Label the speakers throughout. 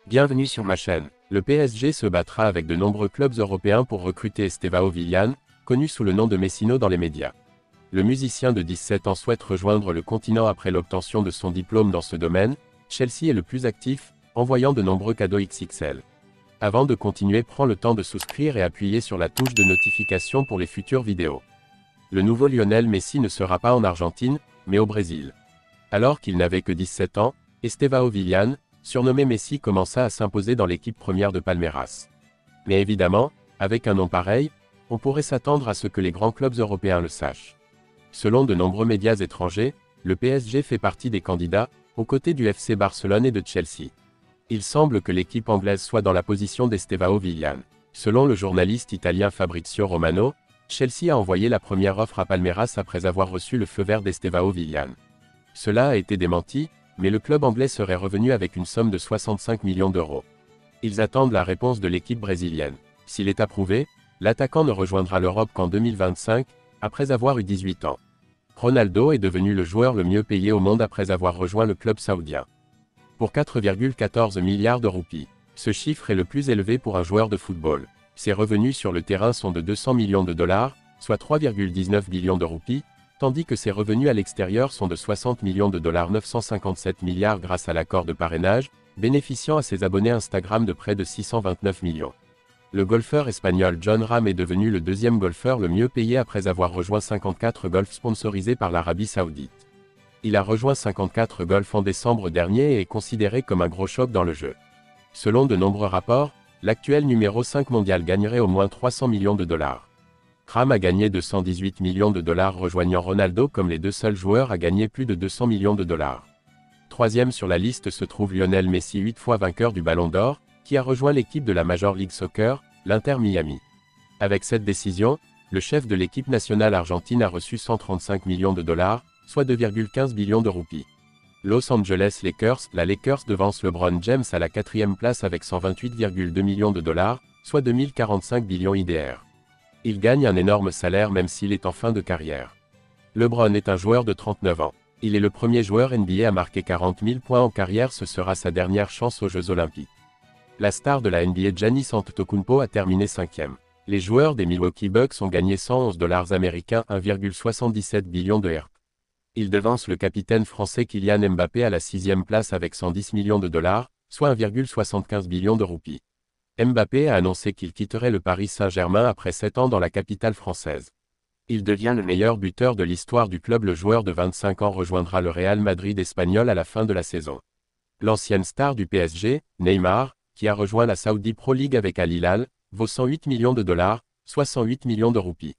Speaker 1: Bienvenue sur ma chaîne. Le PSG se battra avec de nombreux clubs européens pour recruter Estevão Willian, connu sous le nom de Messino dans les médias. Le musicien de 17 ans souhaite rejoindre le continent après l'obtention de son diplôme dans ce domaine. Chelsea est le plus actif, envoyant de nombreux cadeaux XXL. Avant de continuer, prends le temps de souscrire et appuyer sur la touche de notification pour les futures vidéos. Le nouveau Lionel Messi ne sera pas en Argentine, mais au Brésil. Alors qu'il n'avait que 17 ans, Estevão Willian, surnommé Messi, commença à s'imposer dans l'équipe première de Palmeiras. Mais évidemment, avec un nom pareil, on pourrait s'attendre à ce que les grands clubs européens le sachent. Selon de nombreux médias étrangers, le PSG fait partie des candidats, aux côtés du FC Barcelone et de Chelsea. Il semble que l'équipe anglaise soit dans la position d'Estevão Willian. Selon le journaliste italien Fabrizio Romano, Chelsea a envoyé la première offre à Palmeiras après avoir reçu le feu vert d'Estevão Willian. Cela a été démenti, mais le club anglais serait revenu avec une somme de 65 millions d'euros. Ils attendent la réponse de l'équipe brésilienne. S'il est approuvé, l'attaquant ne rejoindra l'Europe qu'en 2025, après avoir eu 18 ans. Ronaldo est devenu le joueur le mieux payé au monde après avoir rejoint le club saoudien. Pour 4,14 milliards de roupies. Ce chiffre est le plus élevé pour un joueur de football. Ses revenus sur le terrain sont de 200 millions de dollars, soit 3,19 billions de roupies, tandis que ses revenus à l'extérieur sont de 60 millions de dollars, 957 milliards grâce à l'accord de parrainage, bénéficiant à ses abonnés Instagram de près de 629 millions. Le golfeur espagnol Jon Rahm est devenu le deuxième golfeur le mieux payé après avoir rejoint 54 Golf sponsorisé par l'Arabie Saoudite. Il a rejoint 54 Golf en décembre dernier et est considéré comme un gros choc dans le jeu. Selon de nombreux rapports, l'actuel numéro 5 mondial gagnerait au moins 300 millions de dollars. Rahm a gagné 218 millions de dollars rejoignant Ronaldo comme les deux seuls joueurs à gagner plus de 200 millions de dollars. Troisième sur la liste se trouve Lionel Messi, 8 fois vainqueur du Ballon d'Or, qui a rejoint l'équipe de la Major League Soccer, l'Inter Miami. Avec cette décision, le chef de l'équipe nationale argentine a reçu 135 millions de dollars, soit 2,15 billions de roupies. Los Angeles Lakers, la Lakers devance LeBron James à la 4e place avec 128,2 millions de dollars, soit 2045 billions IDR. Il gagne un énorme salaire même s'il est en fin de carrière. LeBron est un joueur de 39 ans. Il est le premier joueur NBA à marquer 40 000 points en carrière, ce sera sa dernière chance aux Jeux Olympiques. La star de la NBA Giannis Antetokounmpo a terminé 5e. Les joueurs des Milwaukee Bucks ont gagné 111 dollars américains, 1,77 billions de RP. Il devance le capitaine français Kylian Mbappé à la 6e place avec 110 millions de dollars, soit 1,75 billions de roupies. Mbappé a annoncé qu'il quitterait le Paris Saint-Germain après 7 ans dans la capitale française. Il devient le meilleur buteur de l'histoire du club. Le joueur de 25 ans rejoindra le Real Madrid espagnol à la fin de la saison. L'ancienne star du PSG, Neymar, qui a rejoint la Saudi Pro League avec Al Hilal, vaut 108 millions de dollars, soit 108 millions de roupies.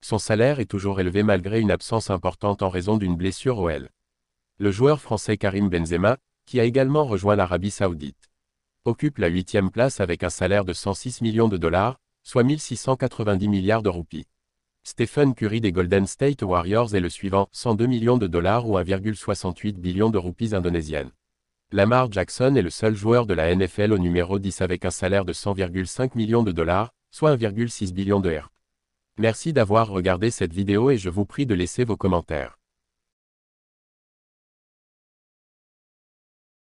Speaker 1: Son salaire est toujours élevé malgré une absence importante en raison d'une blessure au L. Le joueur français Karim Benzema, qui a également rejoint l'Arabie Saoudite, occupe la 8e place avec un salaire de 106 millions de dollars, soit 1690 milliards de roupies. Stephen Curry des Golden State Warriors est le suivant, 102 millions de dollars ou 1,68 billion de roupies indonésiennes. Lamar Jackson est le seul joueur de la NFL au numéro 10 avec un salaire de 100,5 millions de dollars, soit 1,6 billion de RP. Merci d'avoir regardé cette vidéo et je vous prie de laisser vos commentaires.